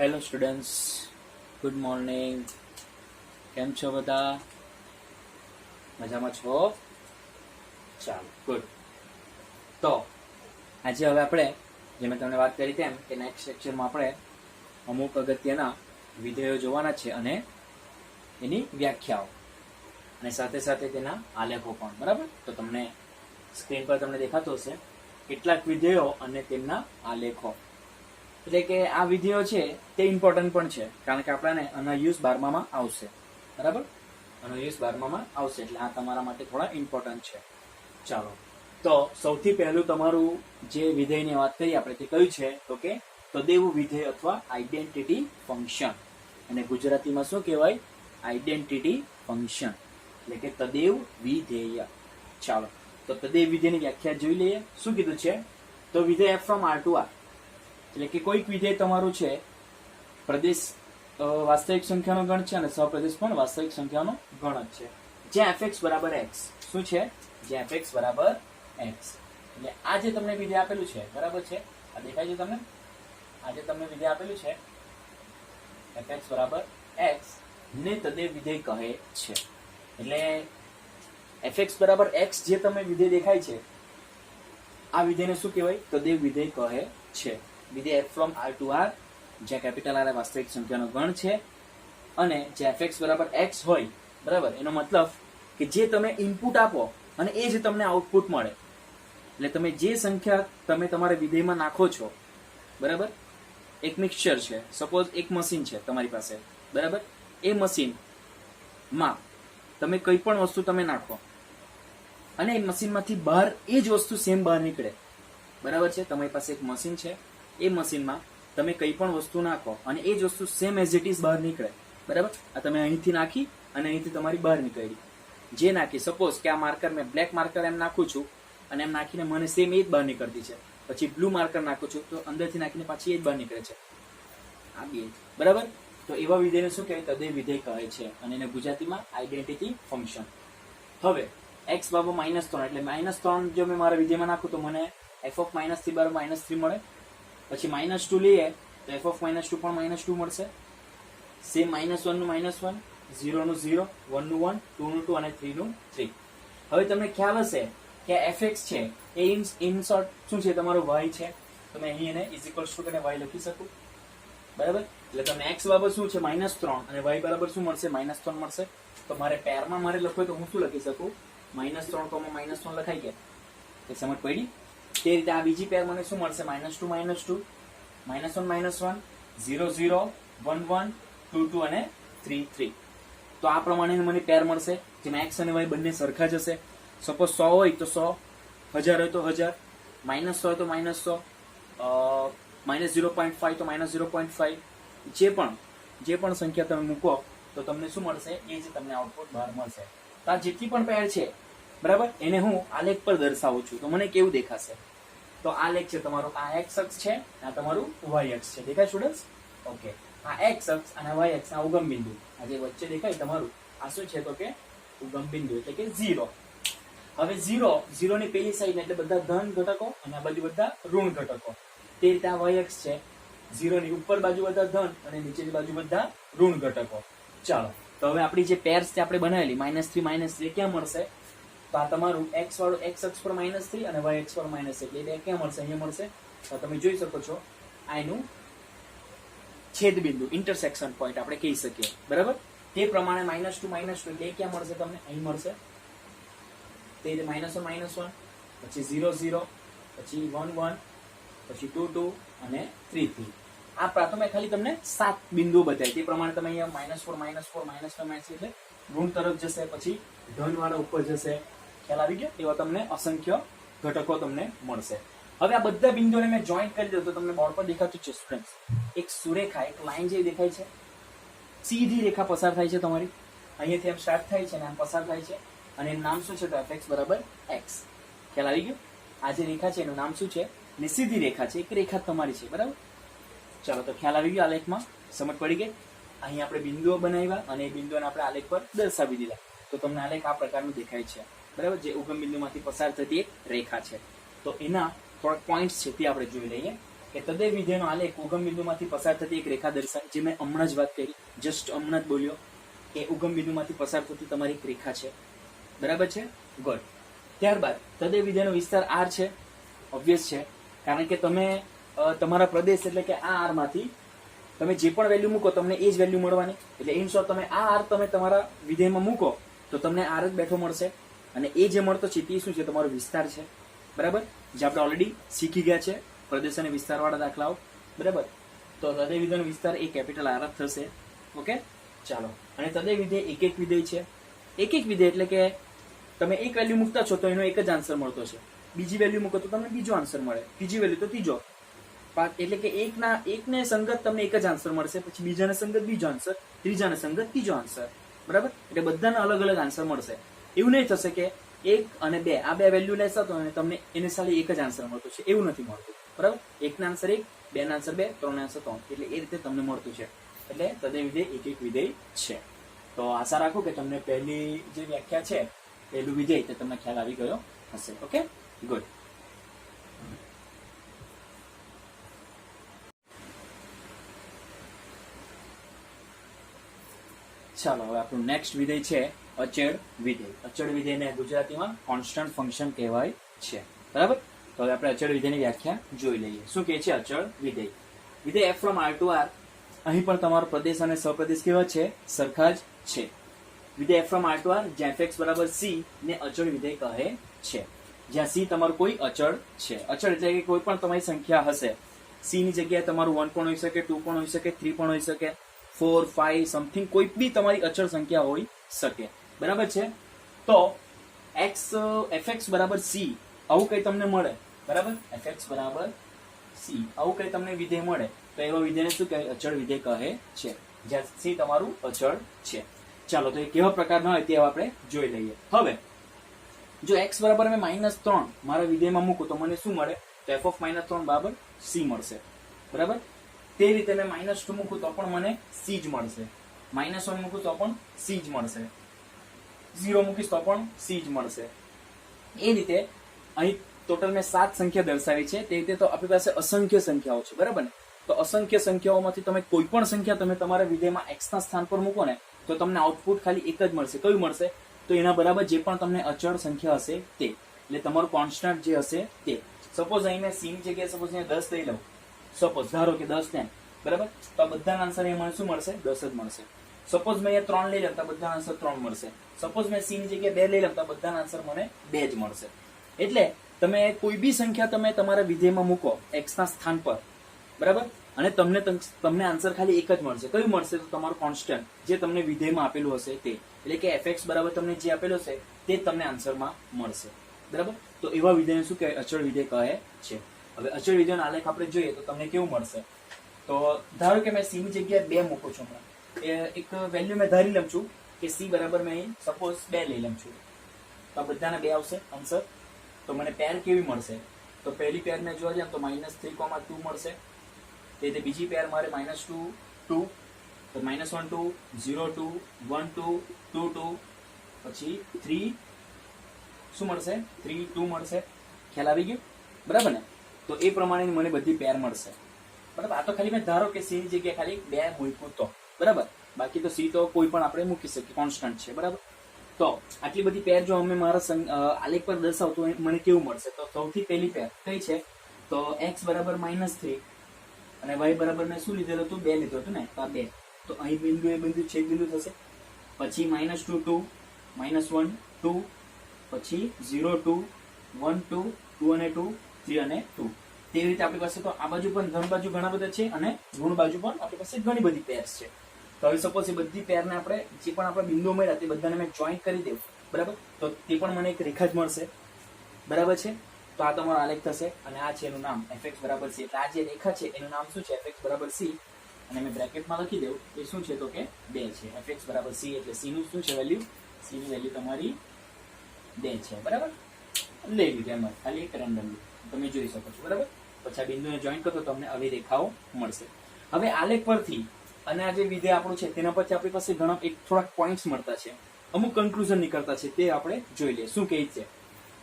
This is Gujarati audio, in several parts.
Hello students, good morning. કેમ છો બધા? મજામાં છો? ચાલો, ગુડ. તો આજે હવે આપણે, જે મેં તમને વાત કરી તેમ, કે નેક્સ્ટ લેક્ચરમાં આપણે અમુક અગત્યના વિધેયો જોવાના છે અને એની વ્યાખ્યાઓ અને સાથે સાથે તેના આલેખો પણ. બરાબર? તો તમને સ્ક્રીન પર તમને દેખાતો હશે કેટલાક વિધેયો અને તેમના આલેખો. એટલે કે આ વિધેયો છે તે ઇમ્પોર્ટન્ટ પણ છે, કારણ કે આપણને આના યુઝ 12માં આવશે. બરાબર? આનો યુઝ 12માં આવશે, એટલે આ તમારા માટે થોડા ઇમ્પોર્ટન્ટ છે. ચાલો, તો સૌથી પહેલું તમારું જે વિધેયની વાત કરી આપણે તે કયું છે, તો કે તદેવ વિધેય અથવા આઈડેન્ટિટી ફંક્શન. અને ગુજરાતીમાં શું કહેવાય? આઈડેન્ટિટી ફંક્શન, એટલે કે તદેવ વિધેય. ચાલો, તો તદેવ વિધેયની વ્યાખ્યા જોઈ લઈએ. શું કીધું છે? તો વિધેય f from R to R, એટલે કે કોઈક વિધેય તમારું છે પ્રદેશ વાસ્તવિક સંખ્યાનો ગણ છે અને સહપ્રદેશ પણ વાસ્તવિક સંખ્યાનો ગણ જ છે, જ્યાં fx બરાબર x. શું છે? જ્યાં fx બરાબર x. એટલે આ જે તમને વિધેય આપેલું છે, બરાબર છે, આ દેખાય છે તમને? આ જે તમને વિધેય આપેલું છે fx બરાબર x ને તદેવ વિધેય કહે છે. એટલે fx બરાબર x જે તમે વિધેય દેખાય છે, આ વિધેયને શું કહેવાય? તદેવ વિધેય કહે છે. વિધેય f from R to R, જ્યાં કેપિટલ R વાસ્તવિક સંખ્યાનો ગણ છે અને જ્યાં fx બરાબર x હોય, બરાબર, એનો મતલબ કે જે તમે ઇનપુટ આપો અને એ જ તમને આઉટપુટ મળે. એટલે તમે જે સંખ્યા તમે તમારા વિધેયમાં નાખો છો, બરાબર, એક મિક્સચર છે, સપોઝ એક મશીન છે તમારી પાસે, બરાબર, એ મશીનમાં તમે કઈ પણ વસ્તુ તમે નાખો અને એ મશીનમાંથી બહાર એ જ વસ્તુ સેમ બહાર નીકળે. બરાબર છે? તમારી પાસે એક મશીન છે, એ મશીનમાં તમે કઈ પણ વસ્તુ નાખો અને એ જ વસ્તુ સેમ એઝ ઇટ ઇઝ બહાર નીકળે. બરાબર? આ તમે અહીંથી નાખી અને અહીંથી તમારી બહાર નીકળી. જે નાખી, સપોઝ કે આ માર્કર મેં બ્લેક માર્કર એમ નાખું છું અને એમ નાખીને મને સેમ એ જ બહાર નીકળતી છે. પછી બ્લુ માર્કર નાખું છું તો અંદરથી નાખીને પાછી એ જ બહાર નીકળે છે. આ બે. બરાબર? તો એવા વિધેયને શું કહેવાય? તદેવ વિધેય કહે છે અને એને ગુજરાતીમાં આઈડેન્ટિટી ફંક્શન. હવે x બરાબર -3, એટલે -3 જો મેં મારા વિધેયમાં નાખું તો મને f of -3 બરાબર -3 મળે. પછી -2 લઈએ તો f of -2 પણ -2 મળશે. સેમ -1 નું -1, 0 નું 0, 1 નું 1, 2 નું 2 અને 3 નું 3. હવે તમને ખ્યાલ હશે કે fx છે એ ઇન શોર્ટ શું છે? તમારો y છે. તમે અહીં એને = કરીને y લખી શકો. બરાબર? એટલે તમને x બરાબર શું છે? -3 અને y બરાબર શું મળશે? -3 મળશે. તો મારે પેરમાં મારે લખવું તો હું શું લખી શકું? -3, -1 લખાઈ ગયા. એ સમજ પડી? તે રીતે આ બીજી પેર મને શું મળશે? -2, -2, -1, -1, 0, 0, 1, 1, 2, 2 અને 3, 3. તો આ પ્રમાણે મને પેર મળશે જેમાં x અને y બંને સરખા જ હશે. સપોઝ 100 હોય તો 100, 1000 હોય તો 1000, -100 હોય તો -100, -0.5 તો -0.5. જે પણ સંખ્યા તમે મૂકો તો તમને શું મળશે? એ જ તમને આઉટપુટ બહાર મળશે. તો આ જેટલી પણ પેર છે, બરાબર, એને હું આલેખ પર દર્શાવું છું તો મને કેવું દેખાશે? તો આલેખ છે તમારો, આ x અક્ષ છે, આ તમારું y અક્ષ છે. દેખાય સ્ટુડન્ટ્સ? ઓકે, આ x અક્ષ અને y અક્ષ, આ ઉગમ બિંદુ, આ જે વચ્ચે દેખાય તમારું, આ શું છે? તો કે ઉગમ બિંદુ, એટલે કે 0. હવે 0 ની પેલી સાઈડ એટલે બધા ધન ઘટકો અને આ બાજુ બધા ઋણ ઘટકો. તે રીતે આ y અક્ષ છે, 0 ની ઉપર બાજુ બધા ધન અને નીચેની બાજુ બધા ઋણ ઘટકો. ચાલો, તો હવે આપણી જે પેર્સ છે આપણે બનાવેલી -3, -3 ક્યાં મળશે? તો આ તમારું x વાળું x અક્ષ પર -3 અને y અક્ષ પર -1, એટલે બે ક્યાં મળશે? અહીંયા મળશે. તો તમે જોઈ શકો છો આ એનું છેદ બિંદુ, ઇન્ટરસેક્શન પોઈન્ટ આપણે કહી શકીએ. બરાબર? તે પ્રમાણે -2, -2 એટલે ક્યાં મળશે તમને? અહીં મળશે. તે રીતે -1, -1, પછી 0, 0, પછી 1, 1, પછી 2, 2 અને 3, 3. આ પ્રાથમિક ખાલી તમને 7 બિંદુઓ બતાવી. તે પ્રમાણે તમે અહીંયા -4, -4, -5 એટલે ઋણ તરફ જશે, પછી ધન વાળા ઉપર જશે. ખ્યાલ આવી ગયો? એવા તમને અસંખ્ય ઘટકો તમને મળશે. હવે આ બધા બિંદુઓને મેં જોઈન્ટ કરી દઉં તો તમને બોર્ડ પર દેખાતું છે સ્ટુડન્ટ્સ, એક સુરેખા, એક લાઈન જેવી દેખાય છે. સીધી રેખા પસાર થાય છે તમારી, અહીંયાથી આમ સ્ટાર્ટ થાય છે અને આમ પસાર થાય છે અને એનું નામ શું છે? તો fx બરાબર x. ખ્યાલ આવી ગયો? આ જે રેખા છે એનું નામ શું છે? ને સીધી રેખા છે, એક રેખા તમારી છે. બરાબર? ચાલો, તો ખ્યાલ આવી ગયો? આલેખમાં સમજ પડી ગઈ? અહીં આપણે બિંદુઓ બનાવ્યા અને એ બિંદુઓને આપણે આલેખ પર દર્શાવી દીધા. તો તમને આલેખ આ પ્રકારનું દેખાય છે. બરાબર? જે ઉગમ બિંદુમાંથી પસાર થતી એક રેખા છે. તો એના થોડાક પોઈન્ટ્સ છે તે આપણે જોઈ લઈએ. કે તદય વિધેયનો આલેખ ઉગમ બિંદુમાંથી પસાર થતી એક રેખા દર્શાવે, જે મેં હમણાં જ વાત કરી, જસ્ટ હમણાં જ બોલ્યો કે ઉગમ બિંદુમાંથી પસાર થતી તમારી એક રેખા છે, બરાબર છે, ગુડ. ત્યારબાદ તદય વિધેયનો વિસ્તાર r છે, ઓબ્વિયસ છે, કારણ કે તમે તમારા પ્રદેશ એટલે કે આ r માંથી તમે જે પણ વેલ્યુ મૂકો તમને એ જ વેલ્યુ મળવાની, એટલે ઇન શોર્ટ તમે આ r તમે તમારા વિધેયમાં મૂકો તો તમને r જ બેઠો મળશે, અને એ જે મળતો છે તે શું છે, તમારો વિસ્તાર છે, બરાબર, જે આપણે ઓલરેડી શીખી ગયા છે પ્રદેશ અને વિસ્તારવાળા દાખલાઓ, બરાબર. તો તદય વિધેયનો વિસ્તાર એ કેપિટલ R જ થશે. ઓકે, ચાલો. અને તદય વિધેય એક એક વિધેય છે. એક એક વિધેય એટલે કે તમે એક વેલ્યુ મૂકતા છો તો એનો એક જ આન્સર મળતો છે, બીજી વેલ્યુ મૂકો તો તમને બીજો આન્સર મળે, ત્રીજી વેલ્યુ તો ત્રીજો, એટલે કે એકને સંગત તમને એક જ આન્સર મળશે, પછી બીજાને સંગત બીજો આન્સર, ત્રીજાને સંગત ત્રીજો આન્સર, બરાબર. એટલે બધાને અલગ અલગ આન્સર મળશે. એવું નહીં થશે કે 1 અને 2 આ બે વેલ્યુ લેશો તો તમને એને સાલી એક જ આન્સર મળતો છે, એવું નથી મળતું, બરાબર. 1 ના આન્સર 1, 2 ના આન્સર 2, 3 ના આન્સર 3, એટલે એ રીતે તમને મળતું છે. એટલે તદય વિધેય એક એક વિધેય છે. તો આશા રાખું કે તમને પહેલી જે વ્યાખ્યા છે, પહેલું વિધેય, તે તમને ખ્યાલ આવી ગયો હશે. Okay, good. ચાલો, હવે આપણું નેક્સ્ટ વિધેય છે અચળ વિધેય. અચળ વિધેયને ગુજરાતીમાં કોન્સ્ટન્ટ ફંક્શન કહેવાય છે, બરાબર. તો હવે આપણે અચળ વિધેયની વ્યાખ્યા જોઈ લઈએ. શું કહે છે અચળ વિધેય? વિધેય f from r to r, અહીં પણ તમારો પ્રદેશ અને સહપ્રદેશ કેવા છે, સરખા જ છે. વિધેય f from r to r જ્યાં fx બરાબર c ને અચળ વિધેય કહે છે, જ્યાં c તમારું કોઈ અચળ છે. અચળ એટલે કે કોઈ પણ તમારી સંખ્યા હશે, c ની જગ્યાએ તમારું 1 પણ હોઈ શકે, 2 પણ હોઈ શકે, 3 પણ હોઈ શકે, 4, 5 સમથિંગ કોઈ બી તમારી અચળ સંખ્યા હોઈ શકે, બરાબર છે. તો fx બરાબર c આવું કઈ તમને મળે, બરાબર, fx બરાબર c આવું કઈ તમને વિધેય મળે તો એવા વિધેયને શું કહેવાય, અચળ વિધેય કહે છે, જ્યાં c તમારું અચળ છે. ચાલો, તો એ કેવા પ્રકારના હોય તે આપણે જોઈ લઈએ. હવે જો x બરાબર મેં -3 મારા વિધેયમાં મૂકું તો મને શું મળે, તો f of -3 બરાબર c મળશે, બરાબર. તે રીતે મેં -2 મૂકું તો પણ મને c જ મળશે, -1 મૂકું તો પણ c જ મળશે, 0 મૂકીશ તો પણ c જ મળશે. એ રીતે અહીં ટોટલ મેં 7 સંખ્યા દર્શાવી છે. તે રીતે તો આપણી પાસે અસંખ્ય સંખ્યાઓ છે, બરાબર ને. તો અસંખ્ય સંખ્યાઓમાંથી તમે કોઈ પણ સંખ્યા તમે તમારા વિધેયમાં x ના સ્થાન પર મૂકો ને તો તમને આઉટપુટ ખાલી એક જ મળશે. કયું મળશે? તો એના બરાબર જે પણ તમને અચળ સંખ્યા હશે તે, એટલે તમારું કોન્સ્ટન્ટ જે હશે તે. સપોઝ અહીં મેં c ની જગ્યાએ સપોઝ અહીંયા 10 લઈ લઉં, સપોઝ ધારો કે 10 ને, બરાબર, તો આ બધાના આન્સર અહીંયા મને શું મળશે, 10 જ મળશે. સપોઝ મેં અહીંયા 3 લઈ લઉં તો બધા આન્સર 3 મળશે. સપોઝ મેં c ની જગ્યાએ 2 લઈ લઉં તો બધાના આન્સર મને 2 જ મળશે. એટલે તમે કોઈ બી સંખ્યા તમે તમારા વિધેયમાં મૂકો x ના સ્થાન પર, બરાબર, અને તમને આન્સર ખાલી એક જ મળશે. કયું મળશે? તો તમારું કોન્સ્ટન્ટ જે તમને વિધેયમાં આપેલું હશે તે, એટલે કે fx બરાબર તમને જે આપેલું હશે તે તમને આન્સરમાં મળશે, બરાબર. તો એવા વિધેયને શું કહેવાય, અચળ વિધેય કહે છે. હવે અચળ વિધેયનો આલેખ આપણે જોઈએ તો તમને કેવું મળશે. તો ધારો કે મેં c ની જગ્યાએ 2 મૂકું છું, એક વેલ્યુ મેં ધારી લઉં છું કે c બરાબર મેં અહીં સપોઝ 2 લઈ લઉં છું, તો આ બધાના 2 આવશે આન્સર. તો મને પેર કેવી મળશે? તો પહેલી પેર મેં જોવા જાય તો -3,2 મળશે. તે રીતે બીજી પેર મારે -2, 2, તો -1, 2, 0, 2, 1, 2, 2, 2, પછી 3 શું મળશે? 3, 2 મળશે. ખ્યાલ આવી ગયો, બરાબર ને. તો એ પ્રમાણેની મને બધી પેર મળશે, બરાબર. આ તો ખાલી મેં ધારો કે c ની જગ્યાએ ખાલી 2 મૂક્યું તો, બરાબર. બાકી તો c તો કોઈ પણ આપણે મૂકી શકીએ, કોન્સ્ટન્ટ છે, બરાબર. તો આટલી બધી પેર જો અમે મારા આલેખ પર દર્શાવ તો મને કેવું મળશે? તો સૌથી પહેલી પેર કઈ છે? તો x બરાબર -3 અને y બરાબર મેં શું લીધેલું હતું? 2 લીધું હતું ને, તો આ 2. તો અહીં બિંદુ એ બિંદુ છેદ બિંદુ થશે. પછી -2, 2, -1, 2, પછી 0, 2, 1, 2, 2 અને 2, 3 અને 2. તેવી રીતે આપણી પાસે તો આ બાજુ પણ ધન બાજુ ઘણા બધા છે અને ઋણ બાજુ પણ આપણી પાસે ઘણી બધી પેર્સ છે. તો હવે સપોઝ એ બધી પેરને આપણે જે પણ આપણા બિંદુઓ મળ્યા તે બધાને મેં જોઈન્ટ કરી દઉં, બરાબર. તો તે પણ મને એક રેખા જ મળશે, બરાબર છે. તો આ તમારો આલેખ થશે અને આ છે એનું નામ fx બરાબર c. એટલે આ જે રેખા છે એનું નામ શું છે? fx બરાબર c. અને મેં બ્રેકેટમાં લખી દઉં એ શું છે? તો કે 2 છે. fx બરાબર c એટલે c નું શું છે વેલ્યુ? c ની વેલ્યુ તમારી 2 છે, બરાબર. લઈ લીધું એમ ખાલી એક રેન્ડમલી તમે જોઈ શકો છો, બરાબર. પછી આ બિંદુને જોઈન્ટ કરો તો તમને આવી રેખાઓ મળશે. હવે આલેખ પરથી અને આ જે વિધેય આપણું છે તેના પરથી આપણી પાસે ઘણા થોડાક પોઈન્ટ્સ મળતા છે, અમુક કન્ક્લુઝન નીકળતા છે, તે આપણે જોઈ લઈએ શું કહે છે.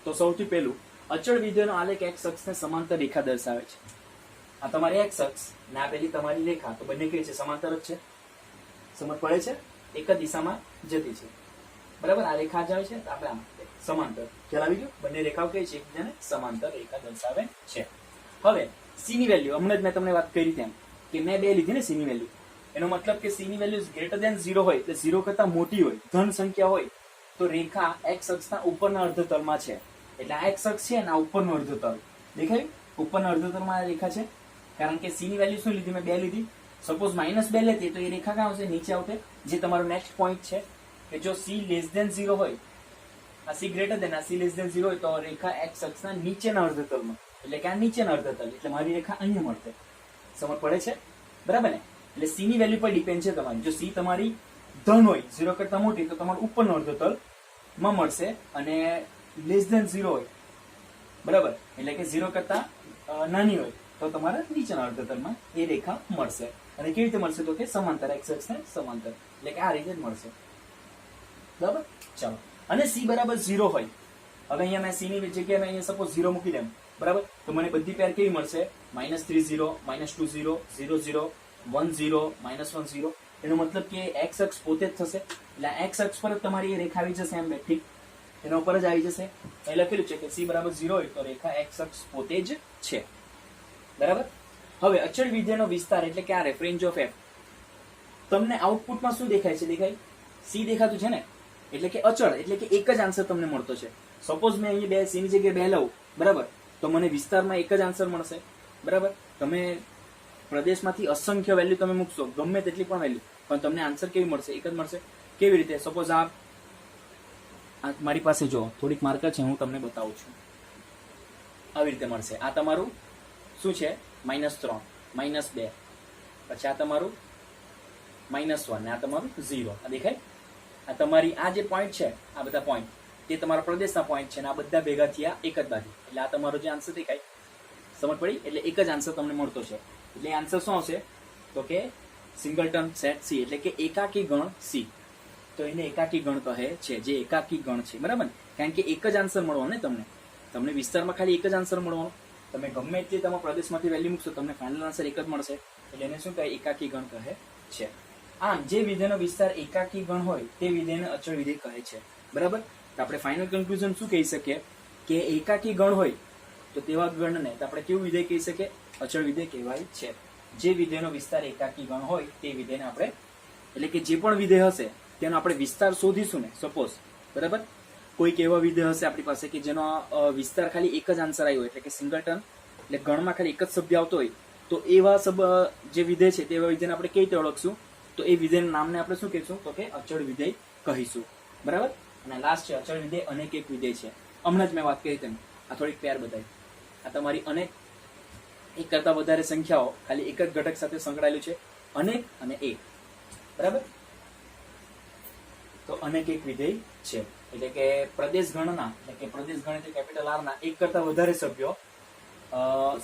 તો સૌથી પહેલું, અચળ વિધેયનો આલેખ x અક્ષને સમાંતર રેખા દર્શાવે છે. આ તમારી એક્સ અક્ષ ને આ પેલી તમારી રેખા, તો બંને કઈ છે? સમાંતર જ છે. સમજ પડે છે? એક જ દિશામાં જતી છે, બરાબર. આ રેખા જાય છે આપણે આમ સમાંતર. ખ્યાલ આવી ગયો? બંને રેખાઓ કઈ છે? એકબીજાને સમાંતર રેખા દર્શાવે છે. હવે સી ની વેલ્યુ હમણાં જ મેં તમને વાત કરી તેમ કે મેં 2 લીધી ને સી ની વેલ્યુ, એનો મતલબ કે સી ની વેલ્યુ ગ્રેટર દેન 0 હોય, એટલે 0 કરતા મોટી હોય, ધન સંખ્યા હોય, તો રેખા એક્સ અક્ષના ઉપરના અર્ધતલમાં છે. એટલે આ એક્સ અક્ષ છે ને આ ઉપરનો અર્ધતલ દેખાય, ઉપરના અર્ધતલમાં આ રેખા છે. કારણ કે સી ની વેલ્યુ શું લીધી? મેં 2 લીધી. સપોઝ -2 લેતી તો એ રેખા ક્યાં આવશે? નીચે આવશે. જે તમારો નેક્સ્ટ પોઈન્ટ છે કે જો સી લેસ દેન 0 હોય, આ સી ગ્રેટર દેન આ સી લેસ દેન 0 હોય, તો રેખા એક્સ અક્ષના નીચેના અર્ધતલમાં, એટલે કે આ નીચેના અર્ધતલ, એટલે મારી રેખા અહીંયા મળશે. સમજ પડે છે? બરાબર ને? એટલે સી ની વેલ્યુ પર ડિપેન્ડ છે તમારી. જો સી તમારી ધન હોય, 0 કરતા મોટી, તો તમારું ઉપરનો અર્ધતલ માં મળશે, અને લેસ દેન 0 હોય, બરાબર, એટલે કે 0 કરતા નાની હોય, તો તમારા નીચેના અર્ધતલમાં એ રેખા મળશે. અને કેવી રીતે મળશે? તો કે સમાંતર, એક્સ અક્ષને સમાંતર, એટલે કે આ રીતે જ મળશે. બરાબર? ચાલો. અને સી બરાબર 0 હોય, હવે અહીંયા મેં સી ની જગ્યાએ મેં અહીંયા સપોઝ 0 મૂકી દેમ, બરાબર, તો મને બધી પેર કેવી મળશે? -3 0, -2 0, 0 0, 1 0, -1 0. એનો મતલબ કે એક્સ અક્ષ પોતે જ થશે. એટલે એક્સ અક્ષ પર જ તમારી એ રેખા આવી જશે એમ બેઠી, એના ઉપર જ આવી જશે. અહીં લખેલું છે કે સી બરાબર 0 હોય તો રેખા એક્સ અક્ષ પોતે જ છે. બરાબર. હવે અચળ વિધેયનો વિસ્તાર એટલે કે આ રેન્જ ઓફ એફ. તમને આઉટપુટમાં શું દેખાય છે? દેખાય સી દેખાતું છે ને, એટલે કે અચળ, એટલે કે એક જ આન્સર તમને મળતો છે. સપોઝ મેં અહીંયા સી ની જગ્યાએ 2 લઉં, બરાબર, તો મને વિસ્તારમાં એક જ આન્સર મળશે. બરાબર. તમે પ્રદેશમાંથી અસંખ્ય વેલ્યુ તમે મૂકશો, ગમે તેટલી પણ વેલ્યુ, પણ તમને આન્સર કેવી મળશે? એક જ મળશે. કેવી રીતે? સપોઝ આ મારી પાસે જો થોડીક માર્કર છે, હું તમને બતાવું છું. આવી રીતે મળશે. આ તમારું શું છે? -3, -2, પછી આ તમારું -1 ને આ તમારું 0. આ દેખાય? આ તમારી આ જે પોઈન્ટ છે, આ બધા પોઈન્ટ તે તમારા પ્રદેશના પોઈન્ટ છે, ને આ બધા ભેગા થયા એક જ બાજુ, એટલે આ તમારો જે આન્સર દેખાય. સમજ પડી? એટલે એક જ આન્સર તમને મળતો છે. એટલે આન્સર શું આવશે? તો કે સિંગલટન સેટ સી, એટલે કે એકાકી ગણ સી. તો એને એકાકી ગણ કહે છે, જે એકાકી ગણ છે. બરાબર ને? કારણ કે એક જ આન્સર મળવાનો ને તમને વિસ્તારમાં ખાલી એક જ આન્સર મળવાનો. તમે ગમે એટલી તમારા પ્રદેશમાંથી વેલ્યુ મૂકશો, તમને ફાઇનલ આન્સર એક જ મળશે. એટલે એને શું કહે? એકાકી ગણ કહે છે. આમ જે વિધેયનો વિસ્તાર એકાકી ગણ હોય તે વિધેયને અચળ વિધેય કહે છે. બરાબર. તો આપણે ફાઇનલ કન્ક્લુઝન શું કહી શકીએ? કે એકાકી ગણ હોય તો તેવા ગણને આપણે કેવું વિધેય કહી શકીએ? અચળ વિધેય કહેવાય છે. જે વિધેયનો વિસ્તાર એકાકી ગણ હોય તે વિધેયને આપણે, એટલે કે જે પણ વિધેય હશે તેનો આપણે વિસ્તાર શોધીશું ને. સપોઝ, બરાબર, કોઈક એવા વિધેય હશે આપણી પાસે કે જેનો વિસ્તાર ખાલી એક જ આન્સર આવ્યો, એટલે કે સિંગલટન, એટલે ગણમાં ખાલી એક જ સભ્ય આવતો હોય, તો એવા જે વિધેય છે તેવા વિધેયને આપણે કઈ રીતે ઓળખશું? તો એ વિધેયના નામને આપણે શું કહીશું? તો કે અચળ વિધેય કહીશું. બરાબર. અને લાસ્ટ છે અચળ વિધેય અનેક એક વિધેય છે. હમણાં જ મેં વાત કરી તેમ આ થોડીક પેર બતાવી. આ તમારી અનેક, એક કરતા વધારે સંખ્યાઓ ખાલી એક જ ઘટક સાથે સંકળાયેલું છે, અનેક અને એક. બરાબર. તો અનેક એક વિધેય છે, એટલે કે પ્રદેશ ગણના, એટલે કે પ્રદેશ ગણ એટલે કેપિટલ આર ના એક કરતા વધારે સભ્યો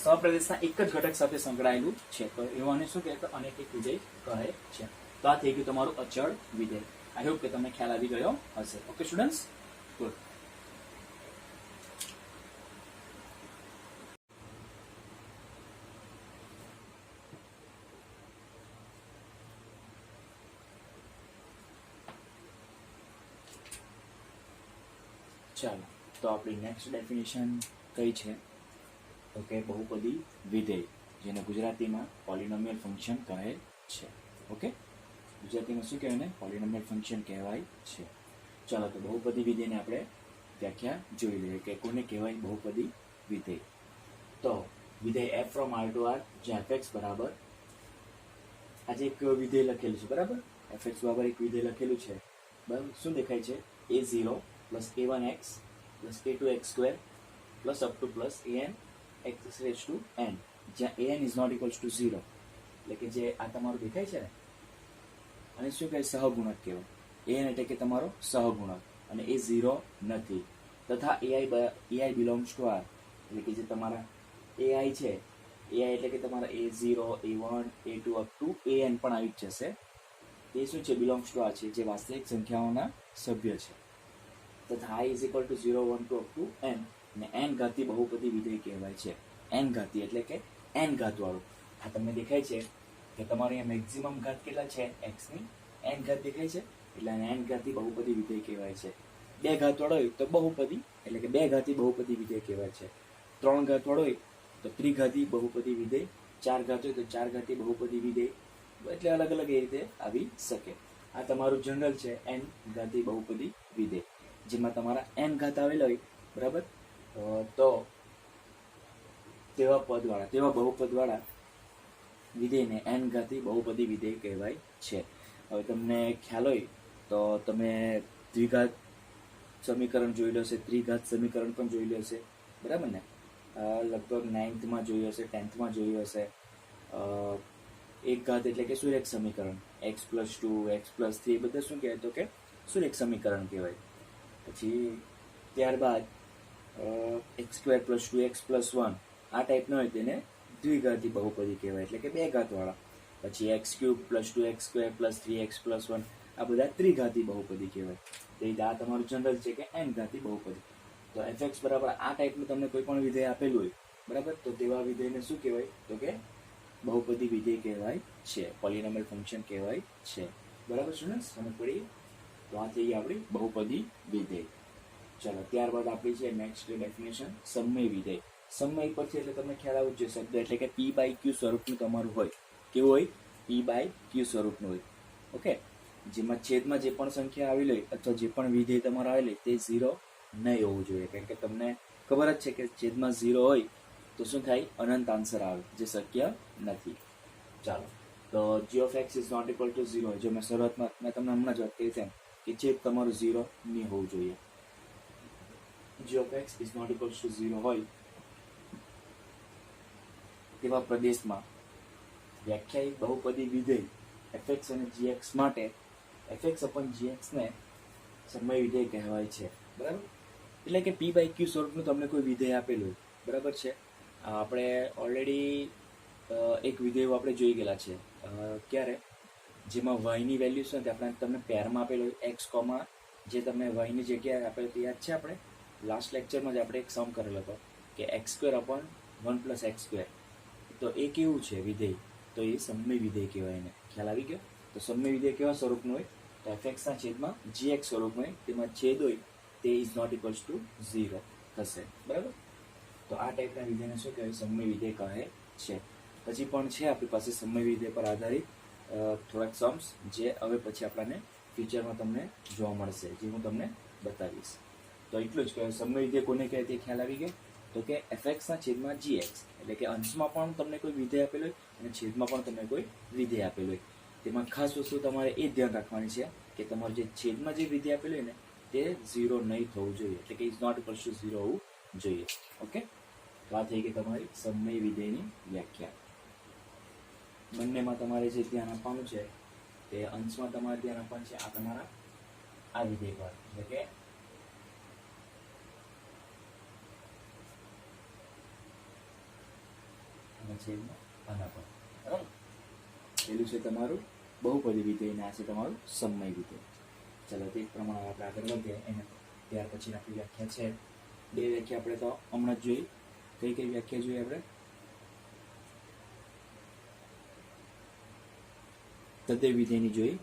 સહપ્રદેશના એક જ ઘટક સાથે સંકળાયેલું છે. તો એવાને શું કહે? તો અનેક એક વિધેય કહે છે. તો આ થઈ ગયું તમારું અચળ વિધેય. આઈ હોપ કે તમને ખ્યાલ આવી ગયો હશે. Okay students, good. ચાલો, તો આપણી નેક્સ્ટ ડેફિનેશન કઈ છે? તો કે બહુપદી વિધેય, જેને ગુજરાતીમાં પોલિનોમિયલ ફંક્શન કહે છે. ઓકે, ગુજરાતીમાં શું કહેવાય ને? પોલિનોમિયલ ફંક્શન કહેવાય છે. ચાલો, તો બહુપદી વિધેયને આપણે વ્યાખ્યા જોઈ લઈએ કે કોને કહેવાય બહુપદી વિધેય. તો વિધેય f from r to r, જ્યાં fx બરાબર, આજે એક વિધેય લખેલું છે. બરાબર. fx બરાબર એક વિધેય લખેલું છે. બરાબર. શું દેખાય છે? a0 plus a1x plus a2x square plus up to plus an x raised to n, જ્યાં an is not equals to 0, એટલે કે જે આ તમારું દેખાય છે ને, અને શું કહે? સહગુણક કહેવાય. an એટલે કે તમારો સહગુણક, અને એ 0 નથી. તથા ai belongs to r, એટલે કે જે તમારા ai છે, ai એટલે કે તમારા a0 a1 a2 up to an પણ આવી જ જશે. એ શું છે? belongs to r છે, જે વાસ્તવિક સંખ્યાઓના સભ્ય છે. તથા i is equal to 0 1 2 up to n, અને n ઘાતી બહુપદી વિધેય કહેવાય છે. n ઘાતી એટલે કે એન ઘાતવાળું. આ તમને દેખાય છે કે તમારે અહીંયા મેક્સિમમ ઘાત કેટલા છે એક્સની એન ઘાત દેખાય છે, એટલે આને એન ઘાતી બહુપદી વિધેય કહેવાય છે. 2 ઘાતવાળો હોય તો બહુપદી એટલે કે 2 ઘાતી બહુપદી વિધેય કહેવાય છે. 3 ઘાતવાળો હોય તો ત્રિઘાતી બહુપદી વિધેય, 4 ઘાત હોય તો 4 ઘાતી બહુપદી વિધેય, એટલે અલગ અલગ એ રીતે આવી શકે. આ તમારું જનરલ છે એન ઘાતી બહુપદી વિધેય, જેમાં તમારા એન ઘાત આવેલા હોય બરાબર, તો તેવા પદવાળા તેવા બહુપદવાળા વિધેયને એન ઘાતી બહુપદી વિધેય કહેવાય છે. હવે તમને ખ્યાલ હોય તો તમે દ્વિઘાત સમીકરણ જોયેલું હશે, ત્રિઘાત સમીકરણ પણ જોયેલું હશે બરાબર ને. લગભગ 9th જોયું હશે, 10th જોયું હશે. એક ઘાત એટલે કે સુરેખ સમીકરણ, x+2 x+3 એ બધા શું કહેવાય તો કે સુરેખ સમીકરણ કહેવાય. પછી ત્યારબાદ x² + 2x+1 આ ટાઈપના હોય તેને દ્વિઘાતી બહુપદી કહેવાય, એટલે કે 2 ઘાતવાળા. પછી x³ + 2x² + 3x+1 આ બધા ત્રિઘાતી બહુપદી કહેવાય. તે આ તમારું જનરલ છે કે એન ઘાતી બહુપદી. તો fx બરાબર આ ટાઈપનું તમને કોઈ પણ વિધેય આપેલું હોય બરાબર, તો તેવા વિધેયને શું કહેવાય તો કે બહુપદી વિધેય કહેવાય છે, પોલિનોમિયલ ફંક્શન કહેવાય છે. બરાબર સ્ટુડન્ટ્સ, સમજ પડી? તો આ થઈ આપણી બહુપદી વિધેય. ચલો ત્યારબાદ આપણી છે નેક્સ્ટ ડેફિનેશન સમય વિધેય. સમય પરથી એટલે તમને ખ્યાલ આવવો જોઈએ શબ્દ એટલે કે p/q સ્વરૂપનું તમારું હોય. કેવું હોય? p/q સ્વરૂપનું હોય. ઓકે, જેમાં છેદમાં જે પણ સંખ્યા આવેલી હોય અથવા જે પણ વિધેય તમારે આવેલી તે 0 નહીં હોવું જોઈએ, કારણ કે તમને ખબર જ છે કે છેદમાં 0 હોય તો શું થાય? અનંત આન્સર આવે, જે શક્ય નથી. ચાલો, તો g of x is not equal to 0. જો મેં શરૂઆતમાં મેં તમને હમણાં જ વાત કરી તેમ કે છેદ તમારું 0 નહીં હોવું જોઈએ. g of x is not equal to 0 હોય તેવા પ્રદેશમાં વ્યાખ્યાયિત બહુપદી વિધેય fx અને gx માટે fx/gx ને સમય વિધેય કહેવાય છે. બરાબર, એટલે કે p/q સ્વરૂપનું તમને કોઈ વિધેય આપેલું હોય બરાબર છે. આપણે ઓલરેડી એક વિધેય આપણે જોઈ ગયેલા છે. ક્યારે? જેમાં y ની વેલ્યુ શું હતી આપણે તમને પેરમાં આપેલું હોય x, જે તમને y ની જગ્યાએ આપેલું તે યાદ છે? આપણે લાસ્ટ લેક્ચરમાં જ આપણે એક સમ કરેલો હતો કે x² + 1 + x². તો એ કેવું છે વિધેય? તો એ સમય વિધેય કહેવાય. એને ખ્યાલ આવી ગયો? તો સમય વિધેય કેવા સ્વરૂપનું હોય? તો fx/gx સ્વરૂપનું હોય, તેમાં છેદ હોય તે ઇઝ નોટ ઇક્વલ્સ ટુ 0 થશે. બરાબર, તો આ ટાઈપના વિધેયને શું કહેવાય? સમય વિધેય કહે છે. પછી પણ છે આપણી પાસે સમય વિધેય પર આધારિત થોડાક સમ્સ, જે હવે પછી આપણને ફ્યુચરમાં તમને જોવા મળશે, જે હું તમને બતાવીશ. તો એટલું જ કહેવાય. સમય વિધેય કોને કહેવાય તે ખ્યાલ આવી ગયો? તો કે fx/gx, એટલે કે અંશમાં પણ તમને કોઈ વિધેય આપેલું હોય અને છેદમાં પણ તમને કોઈ વિધેય આપેલું હોય. તેમાં ખાસ વસ્તુ તમારે એ ધ્યાન રાખવાની છે કે તમારું જે છેદમાં જે વિધેય આપેલું હોય ને તે 0 નહીં થવું જોઈએ, એટલે કે ઇઝ નોટ ઇક્વલ્સ ટુ 0 હોવું જોઈએ. ઓકે, તો આ થઈ ગઈ તમારી સમય વિધેયની વ્યાખ્યા. બંનેમાં તમારે જે ધ્યાન આપવાનું છે તે અંશમાં તમારે ધ્યાન આપવાનું છે આ તમારા આ વિધેય પર, એટલે કે છેદમાં આના પર. બરાબર, પેલું છે તમારું બહુપદી વિધેય અને આ છે તમારું સમય વિધેય. ચલો તે પ્રમાણે આપણે આગળ વધીએ. એને ત્યાર પછી આપણી વ્યાખ્યા છે 2 વ્યાખ્યા આપણે તો હમણાં જ જોઈ. કઈ કઈ વ્યાખ્યા જોઈએ આપણે? તદ્દેવ વિધેયની જોઈ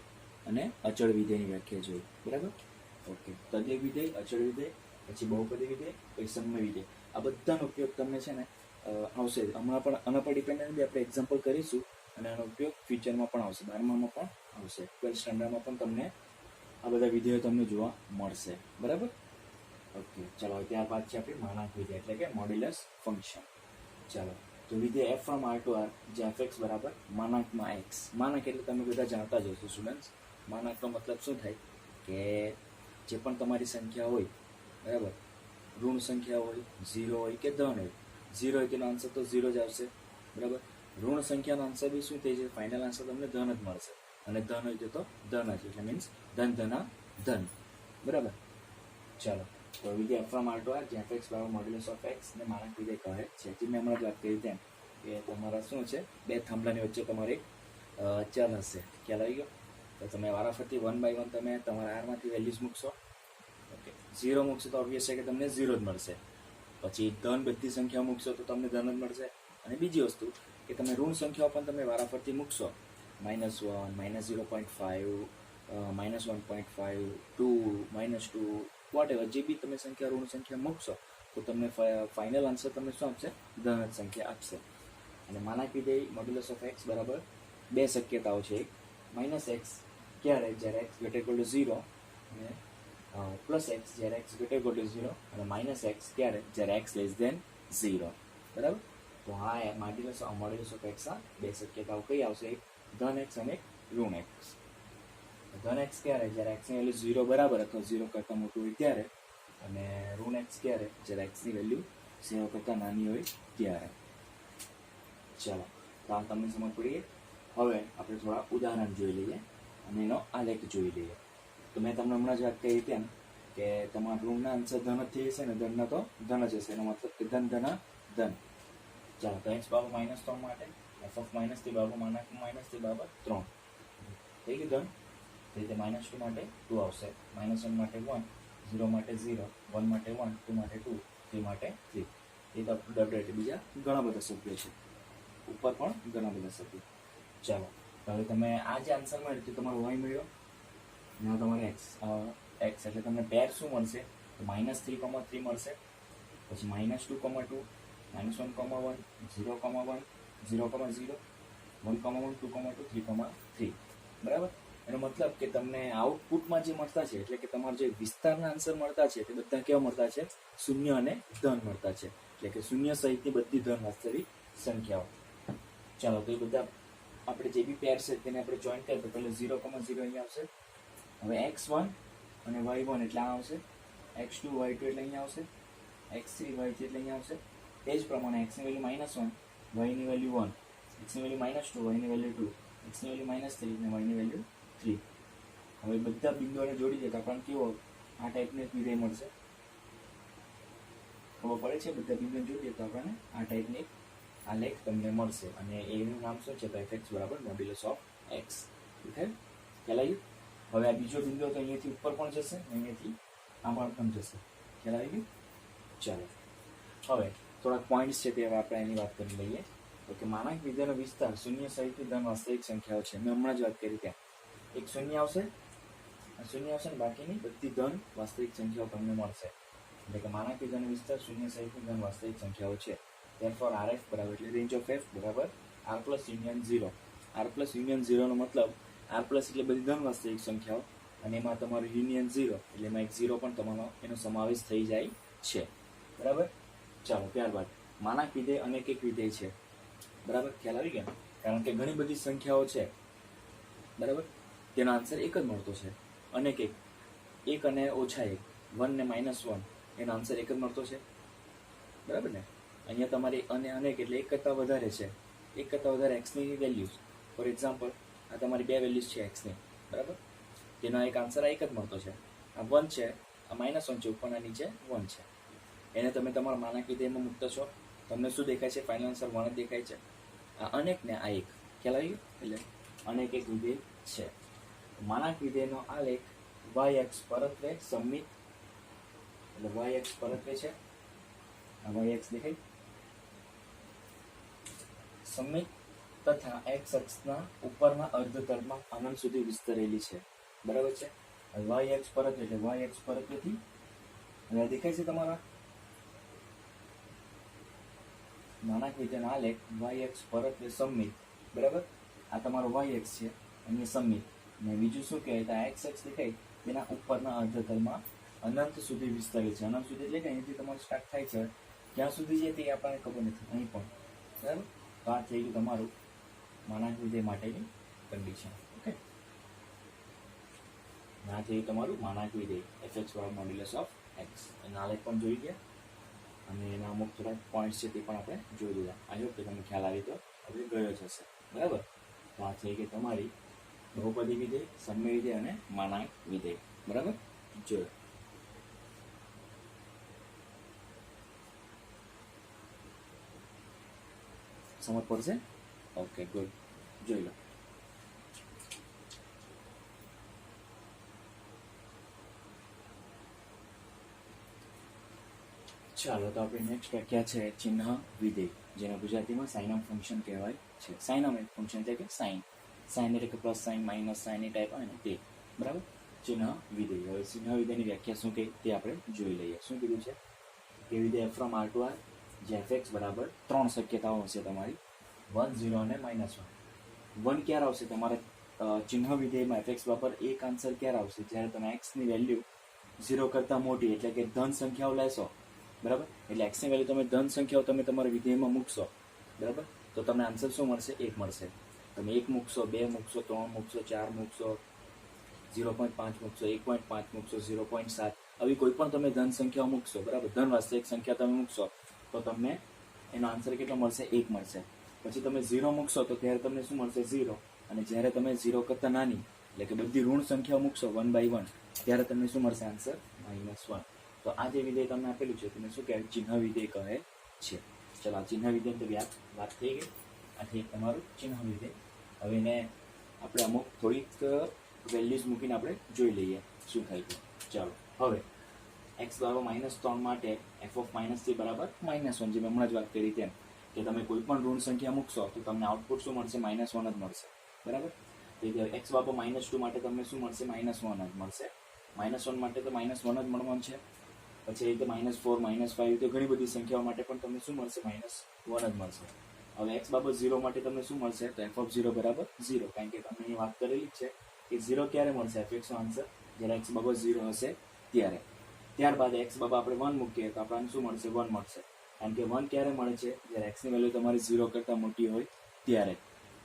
અને અચળ વિધેયની વ્યાખ્યા જોઈ. બરાબર, ઓકે. તદ્દેવ વિધેય, અચળ વિધેય, પછી બહુપદી વિધેય, પછી સમય વિધેય, આ બધાનો ઉપયોગ તમને છે ને આવશે. હમણાં પણ આના પર ડિપેન્ડન્ટ બી આપણે એક્ઝામ્પલ કરીશું અને આનો ઉપયોગ ફ્યુચરમાં પણ આવશે, 12મામાં પણ આવશે, 12th સ્ટાન્ડર્ડમાં પણ તમને આ બધા વિધેયો તમને જોવા મળશે. બરાબર, ઓકે. ચલો ત્યારબાદ છે આપણી માનાંક વિધેય, એટલે કે મોડ્યુલસ ફંક્શન. ચાલો, તો વિધેય f/r to r, જે fx બરાબર માનાંકમાં x. માનાંક એટલે તમે બધા જાણતા જ હશો સ્ટુડન્ટ્સ. માનાંકનો મતલબ શું થાય કે જે પણ તમારી સંખ્યા હોય બરાબર, ઋણ સંખ્યા હોય, 0 હોય કે ધન હોય. 0 હોય તેનો આન્સર તો 0 જ આવશે. બરાબર, ઋણ સંખ્યાનો આન્સર બી શું થઈ જશે? ફાઇનલ આન્સર તમને ધન જ મળશે. અને ધન હોય તો ધન જ, એટલે મીન્સ ધન ધના ધન. બરાબર, ચાલો. તો વિધેય f/r to r, જ્યાં fx બરાબર મોડ્યુલસ ઓફ x ને માનાંક વિધેય કહે છે. જે મેં હમણાં જ વાત કરી તેમ કે તમારા શું છે, 2 થાંભલાની વચ્ચે તમારે ચલ હશે. ખ્યાલ આવી ગયો? તો તમે વારાફરતી 1/1 તમે તમારા આરમાંથી વેલ્યુઝ મૂકશો. ઓકે, 0 મૂકશો તો ઓબ્વિયસ છે કે તમને 0 જ મળશે. પછી ધન બધી સંખ્યા મૂકશો તો તમને ધન જ મળશે. અને બીજી વસ્તુ કે તમે ઋણ સંખ્યાઓ પણ તમે વારાફરતી મૂકશો, -1, -0.5, -1.5, 2, -2, વોટ જે બી તમે સંખ્યા ઋણ સંખ્યા મૂકશો તો તમને ફાઇનલ આન્સર તમને શું આપશે? ધન સંખ્યા આપશે. અને માનાંક વિધેય મોડ્યુલસ ઓફ એક્સ બરાબર બે શક્યતાઓ છે. એક -x ક્યારે? જ્યારે x > 0, અને +x જ્યારે x > 0, અને -x ક્યારે? જ્યારે x < 0. બરાબર? તો આ મોડ્યુલસ ઓફ એક્સ બે શક્યતાઓ કઈ આવશે? એક ધન x અને એક ઋણ x. ધન x ક્યારે? જ્યારે x ની વેલ્યુ 0 બરાબર અથવા 0 કરતાં મોટું હોય ત્યારે, અને ઋણ x ક્યારે? જ્યારે x ની વેલ્યુ 0 કરતાં નાની હોય ત્યારે. ચાલો, તો આ તમને સમજ પડી ગઈ. હવે આપણે થોડા ઉદાહરણ જોઈ લઈએ અને એનો આલેખ જોઈ લઈએ. તો મેં તમને હમણાં જ વાત કરી તેમ કે તમારા ઋણના આન્સર ધન જ થઈ જશે ને, ધનના તો ધન જ હશે, એનો મતલબ કે ધન ધન ધન. ચાલો, તો x બાબત -3 માટે f ઓફ -3 બાબત -3 બાબત 3 થઈ ગયું ધન. તો રીતે -2 માટે 2 આવશે, -1 માટે 1, 0 માટે 0, 1 માટે 1, 2 માટે 2, 3 માટે 3. એ તો ડબલ બીજા ઘણા બધા સભ્યો છે, ઉપર પણ ઘણા બધા સભ્યો. ચાલો, હવે તમે આ જે આન્સર મળ્યો તે તમારો y મળ્યો, અને તમારે x એટલે તમને પેર શું મળશે? તો -3,3 મળશે, પછી -2,2, -1,1, 0,1, 0,0, 1,1, 2,2, 3,3. બરાબર? એનો મતલબ કે તમને આઉટપુટમાં જે મળતા છે, એટલે કે તમારા જે વિસ્તારના આન્સર મળતા છે તે બધા કેવા મળતા છે? શૂન્ય અને ધન મળતા છે, એટલે કે શૂન્ય સહિતની બધી ધન વાસ્તવિક સંખ્યાઓ. ચાલો, તો એ બધા આપણે જે બી પેર છે તેને આપણે જોઈન કરીએ તો પહેલા 0,0 અહીંયા આવશે. હવે x1 અને y1 એટલે આ આવશે, x2 y2 એટલે અહીંયા આવશે, x3 y3 એટલે અહીંયા આવશે. તે જ પ્રમાણે x ની વેલ્યુ -1, y ની વેલ્યુ 1, x ની વેલ્યુ -2, y ની વેલ્યુ 2, x ની વેલ્યુ -3 અને y ની વેલ્યુ 3. હવે બધા બિંદુઓને જોડી દે તો આપણને કેવો આ ટાઈપનો એક વિધેય મળશે. ખબર પડે છે? બધા બિંદુઓને જોડીએ તો આપણને આ ટાઈપની એક આલેખ તમને મળશે, અને એનું નામ શું છે? તો fx બરાબર મોડ્યુલસ ઓફ x. ખ્યાલ આવી? હવે આ બીજો બિંદુ તો અહીંયાથી ઉપર પણ જશે, અહીંયાથી આમાં પણ જશે. ખ્યાલ આવી ગયું? ચાલો, હવે થોડાક પોઈન્ટ્સ છે તે હવે આપણે એની વાત કરી લઈએ. તો કે માનાંક વિધેયનો વિસ્તાર શૂન્ય સહિતની ધન વાસ્તવિક સંખ્યાઓ છે. મેં હમણાં જ વાત કરી ત્યાં એક શૂન્ય આવશે, ને બાકીની બધી ધન વાસ્તવિક સંખ્યાઓ તમને મળશે. એટલે કે માનાંક વિધેયનો વિસ્તાર શૂન્ય સહિતની ધન વાસ્તવિક સંખ્યાઓ છે. therefore rf બરાબર એટલે રેન્જ ઓફ f બરાબર r plus union 0. r plus union 0 નો મતલબ r પ્લસ એટલે બધી ધન વાસ્તવિક સંખ્યાઓ, અને એમાં તમારું યુનિયન 0 એટલે એમાં એક 0 પણ તમારો એનો સમાવેશ થઈ જાય છે. બરાબર? ચાલો, ત્યારબાદ માનાંક વિધેય અનેક એક વિધેય છે. બરાબર? ખ્યાલ આવી ગયો? કારણ કે ઘણી બધી સંખ્યાઓ છે, બરાબર, તેનો આન્સર એક જ મળતો છે. અનેક એક અને ઓછા 1 ને -1 એનો આન્સર એક જ મળતો છે. બરાબર ને? અહીંયા તમારી અનેક એટલે એક કરતાં વધારે છે, એક કરતાં વધારે એક્સની વેલ્યુઝ. ફોર એક્ઝામ્પલ, આ તમારી બે વેલ્યુઝ છે એક્સની, બરાબર, તેનો એક આન્સર એક જ મળતો છે. આ 1 છે, આ -1 છે, ઉપરના નીચે 1 છે. એને તમે તમારા માનાંક વિધેયમાં મૂકતા છો, તમને શું દેખાય છે? ફાઇનલ આન્સર 1 જ દેખાય છે. આ અનેક ને આ એક. ખ્યાલ આવી ગયો? એટલે અનેક એક વિધેય છે. માનાંક વિધેયનો આલેખ y અક્ષ પરત્વે સમમિત, એટલે y અક્ષ પરત્વે છે, આ y અક્ષ દેખાય, સમમિત તથા x અક્ષના ઉપરના અર્ધતલમાં અનંત સુધી વિસ્તરેલી છે. બરાબર છે? y અક્ષ પરત્વે એટલે y અક્ષ પરત્વેથી હવે દેખાય છે તમારા માનાંક વિધેયનો આલેખ y અક્ષ પરત્વે સમમિત. બરાબર? આ તમારો y અક્ષ છે, અહીંયા સમમિત, ને બીજું શું કહેવાય? તો આ x અક્ષ દેખાય તેના ઉપરના અર્ધતલમાં અનંત સુધી વિસ્તરેલ છે. અનંત સુધી એટલે કે અહીંથી તમારું સ્ટાર્ટ થાય છે, ક્યાં સુધી છે તે આપણને ખબર નથી, અહીં પણ. બરાબર? તો આ થઈ ગયું તમારું માનાંક વિધેય માટેની કન્ડિશન. ઓકે, આ થઈ ગયું તમારું માનાંક વિધેય fx બરાબર મોડ્યુલસ ઓફ x. એના આલેખ પણ જોઈ ગયા, અને એના અમુક થોડા પોઈન્ટ્સ છે તે પણ આપણે જોઈ લીધા. આઈ હોપ કે તમને ખ્યાલ આવી તો હવે ગયો જ હશે. બરાબર? તો આ થઈ ગઈ તમારી બહુપદી વિધેય, સમય વિધેય અને માનાંક વિધેય. બરાબર? જોયો. સમજ પડશે? Okay, good. જોઈ લો. ચાલો તો આપણી નેક્સ્ટ વ્યાખ્યા છે ચિહ્ન વિધેય, જેને ગુજરાતીમાં સાઇન ઓફ ફંક્શન કહેવાય છે. સાઇન ઓફ ફંક્શન એટલે કે સાઇન એટલે કે પ્લસ સાઇન, માઇનસ સાઇન એ ટાઈપ આવે ને તે, બરાબર. ચિહ્ન વિધેય. હવે ચિહ્ન વિધેયની વ્યાખ્યા શું કહે તે આપણે જોઈ લઈએ. શું કીધું છે કે વિધેય f from R to R જે એફ બરાબર 3 શક્યતાઓ હશે તમારી, 1, 0 અને -1. 1 ક્યારે આવશે તમારે ચિહ્ન વિધેયમાં એફ બરાબર એક આન્સર ક્યારે આવશે, જ્યારે તમે એક્સની વેલ્યુ 0 કરતાં મોટી એટલે કે ધન સંખ્યાઓ લેશો, બરાબર. એટલે એક્સની વેલ્યુ તમે ધન સંખ્યાઓ તમે તમારા વિધેયમાં મૂકશો, બરાબર, તો તમને આન્સર શું મળશે? 1 મળશે. તમે 1 મૂકશો, 2 મૂકશો, 3 મૂકશો, 4 મૂકશો, 0.5 મૂકશો, 1.5 મૂકશો, 0.7, આવી કોઈ પણ તમે ધન સંખ્યાઓ મૂકશો, બરાબર, ધન વાસ્તવિક સંખ્યા તમે મૂકશો તો તમને એનો આન્સર કેટલો મળશે? 1 મળશે. પછી તમે 0 મૂકશો તો ત્યારે તમને શું મળશે? 0. અને જ્યારે તમે 0 કરતાં નાની એટલે કે બધી ઋણ સંખ્યાઓ મૂકશો 1 by 1 ત્યારે તમને શું મળશે? આન્સર -1. તો આ જે વિધેય તમને આપેલું છે તેને શું કહેવાય? ચિહ્ન વિધેય કહે છે. ચલો, આ ચિહ્ન વિધેય તો વાત થઈ ગઈ. આ થઈ તમારું ચિહ્ન વિધેય. હવે એને આપણે અમુક થોડીક વેલ્યુઝ મૂકીને આપણે જોઈ લઈએ શું થાય છે. ચાલો, હવે x બરાબર -3 માટે f ઓફ -3 બરાબર -1, જે મેં હમણાં જ વાત કરી તેમ કે તમે કોઈ પણ ઋણ સંખ્યા મૂકશો તો તમને આઉટપુટ શું મળશે? -1 જ મળશે, બરાબર. તો x બરાબર -2 માટે તમને શું મળશે? -1 જ મળશે. -1 માટે તો -1 જ મળવાનું છે. પછી એ રીતે -4, -5 તો ઘણી બધી સંખ્યાઓ માટે પણ તમને શું મળશે? -1 જ મળશે. હવે x બરાબર 0 માટે તમને શું મળશે? તો f ઓફ 0 બરાબર 0, કારણ કે તમને અહીં વાત કરેલી જ છે કે 0 ક્યારે મળશે? f નો આન્સર જ્યારે x બરાબર 0 હશે ત્યારે. ત્યારબાદ x બરાબર આપણે 1 મૂકીએ તો આપણને શું મળશે? 1 મળશે. કારણ કે 1 ક્યારે મળે છે? જ્યારે x ની વેલ્યુ તમારી 0 કરતાં મોટી હોય ત્યારે.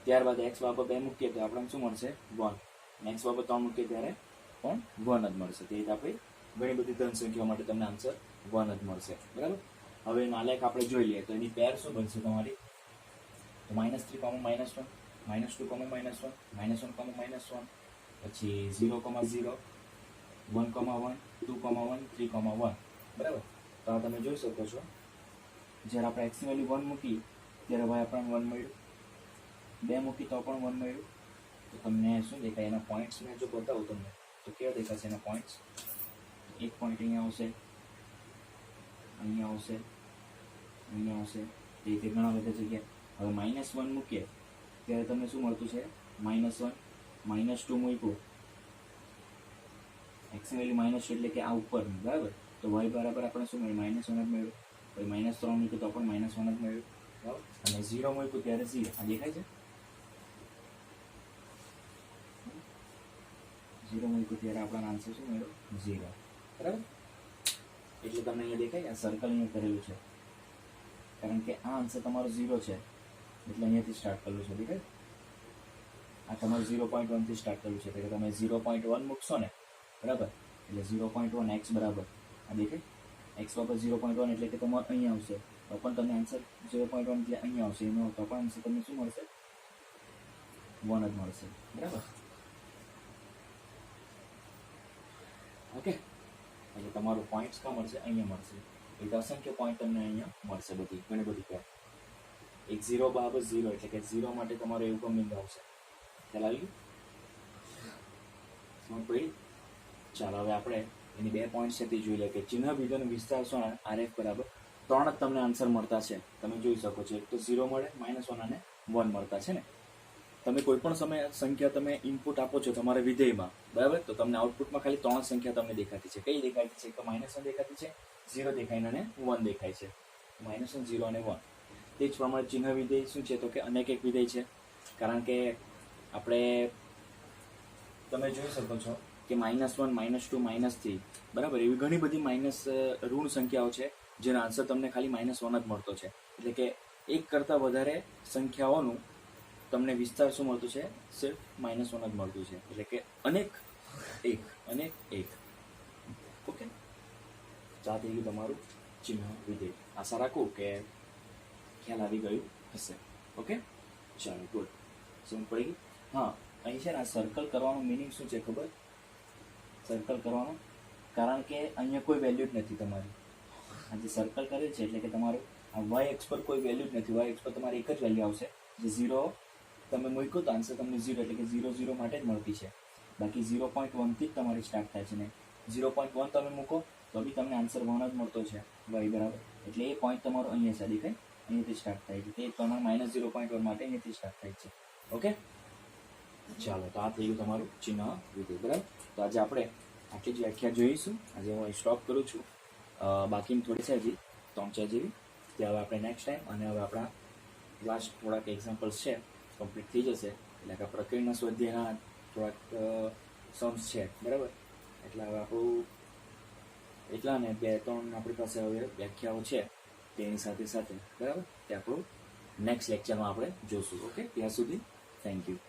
ત્યારબાદ x બરાબર 2 મૂકીએ તો આપણને શું મળશે? 1. અને x બરાબર 3 મૂકીએ ત્યારે પણ 1 જ મળશે. તે રીતે આપણે ઘણી બધી ધન સંખ્યાઓ માટે તમને આન્સર 1 જ મળશે, બરાબર. હવે એનો આલેખ આપણે જોઈ લઈએ તો એની પેર શું બનશે તમારી? તો -3, -1, -2, -1, -1, -1, પછી 0, 0, 1, 1, 2, 1, 3, 1, બરાબર. તો આ તમે જોઈ શકો છો, જ્યારે આપણે x ની વેલ્યુ 1 મૂકી ત્યારે y આપણને 1 મળ્યું, 2 મૂકી તો પણ 1 મળ્યું. તો તમને શું દેખાય? એના પોઈન્ટ્સ મેં જો બતાવું તમને તો કેવા દેખાશે એના પોઈન્ટ્સ? એક પોઈન્ટ અહીંયા આવશે, અહીંયા આવશે, અહીંયા આવશે, એ રીતે ઘણા બધા જગ્યાએ. હવે -1 મૂકીએ ત્યારે તમને શું મળતું છે? -1, -2 મૂક્યું, x ની વેલ્યુ -2 એટલે કે આ ઉપર, બરાબર. તો y બરાબર આપણે શું મળ્યું? -1 જ મળ્યું. પછી -3 મૂક્યું તો પણ -1 જ મળ્યું, બરાબર. અને 0 મૂક્યું ત્યારે 0. આ દેખાય છે? 0 મૂક્યું ત્યારે આપણને આન્સર શું મળ્યો? 0, બરાબર. એટલે તમને અહીંયા દેખાય, આ સર્કલ અહીંયા કરેલું છે, કારણ કે આ આન્સર તમારો 0 છે એટલે અહીંયાથી સ્ટાર્ટ કરેલું છે, દેખાય? આ તમારું 0.1 થી સ્ટાર્ટ કરેલું છે, એટલે તમે 0.1 મૂકશો ને, બરાબર, એટલે 0.1 x બરાબર આ દેખાય? x બરાબર 0.1 એટલે કે તમારે અહીંયા આવશે તો પણ તમને આન્સર 0.1 એટલે અહીંયા આવશે, એનો તો પણ આન્સર તમને શું મળશે? 1 જ મળશે, બરાબર. ઓકે, એટલે તમારું પોઈન્ટ્સ ક્યાં મળશે? અહીંયા મળશે. એટલે અસંખ્ય પોઈન્ટ તમને અહીંયા મળશે, બધી ઘણી બધી પેર. એક 0 બરાબર 0 એટલે કે 0 માટે તમારો એવું બિંદુ આવશે. ખ્યાલ આવી ગયું? સમજ પડી? ચાલો, હવે આપણે એની 2 પોઈન્ટ છે તે જોઈ લે કે ચિહ્ન વિધેયનો વિસ્તાર શું? RF બરાબર 3 જ તમને આન્સર મળતા છે. તમે જોઈ શકો છો, એક તો 0 મળે, -1 અને 1 મળતા છે ને. તમે કોઈ પણ સમય સંખ્યા તમે ઇનપુટ આપો છો તમારા વિધેયમાં, બરાબર, તો તમને આઉટપુટમાં ખાલી 3 સંખ્યા તમને દેખાતી છે. કઈ દેખાતી છે? તો -1 દેખાતી છે, 0 દેખાય અને 1 દેખાય છે. -1, 0 અને 1. તે જ પ્રમાણે ચિહ્ન વિધેય શું છે? તો કે અનેક એક વિધેય છે. કારણ કે આપણે તમે જોઈ શકો છો કે -1, -2, -3, બરાબર, એવી ઘણી બધી ઋણ સંખ્યાઓ છે જેનો આન્સર તમને ખાલી -1 જ મળતો છે. એટલે કે એક કરતાં વધારે સંખ્યાઓનું તમને વિસ્તાર શું મળતું છે? સિર્ફ -1 જ મળતું છે. એટલે કે અનેક એક. ઓકે, તો આ થઈ ગયું તમારું ચિહ્ન વિધેય. આશા રાખું કે ખ્યાલ આવી ગયું હશે. ઓકે, ચાલો, ગુડ. સમજ પડી ગઈ? હા, અહીં છે ને આ સર્કલ કરવાનું મિનિંગ શું છે ખબર? સર્કલ કરવાનું કારણ કે અહીંયા કોઈ વેલ્યુ જ નથી તમારી. આ જે સર્કલ કરે છે એટલે કે તમારું આ y એક્સ પર કોઈ વેલ્યુ જ નથી. y એક્સ પર તમારી એક જ વેલ્યુ આવશે, જે 0 તમે મૂક્યું તો આન્સર તમને 0 એટલે કે 0, 0 માટે જ મળતી છે. બાકી 0.1 થી જ તમારી સ્ટાર્ટ થાય છે ને. 0.1 તમે મૂકો તો બી તમને આન્સર 1 જ મળતો છે y બરાબર. એટલે એ પોઈન્ટ તમારો અહીંયા છે દેખાય, અહીંયાથી સ્ટાર્ટ થાય છે. તે તમારે -0.1 માટે અહીંયાથી સ્ટાર્ટ થાય છે. ઓકે, ચાલો તો આ થઈ ગયું તમારું ચિહ્ન વિધેય બરાબર. તો આજે આપણે આટલી જ વ્યાખ્યા જોઈશું. આજે હું અહીં સ્ટોપ કરું છું. બાકીની થોડી છે હજી 3-4 જેવી, તે હવે આપણે નેક્સ્ટ ટાઈમ, અને હવે આપણા લાસ્ટ થોડાક એક્ઝામ્પલ્સ છે કમ્પ્લીટ થઈ જશે. એટલે કે પ્રક્રિયાના સ્વાધ્યાયના થોડાક સમ્સ છે બરાબર. એટલે હવે આપણું એટલા ને 2-3 આપણી પાસે હવે વ્યાખ્યાઓ છે તેની સાથે સાથે બરાબર, તે આપણું નેક્સ્ટ લેક્ચરમાં આપણે જોશું. ઓકે, ત્યાં સુધી થેન્ક યુ.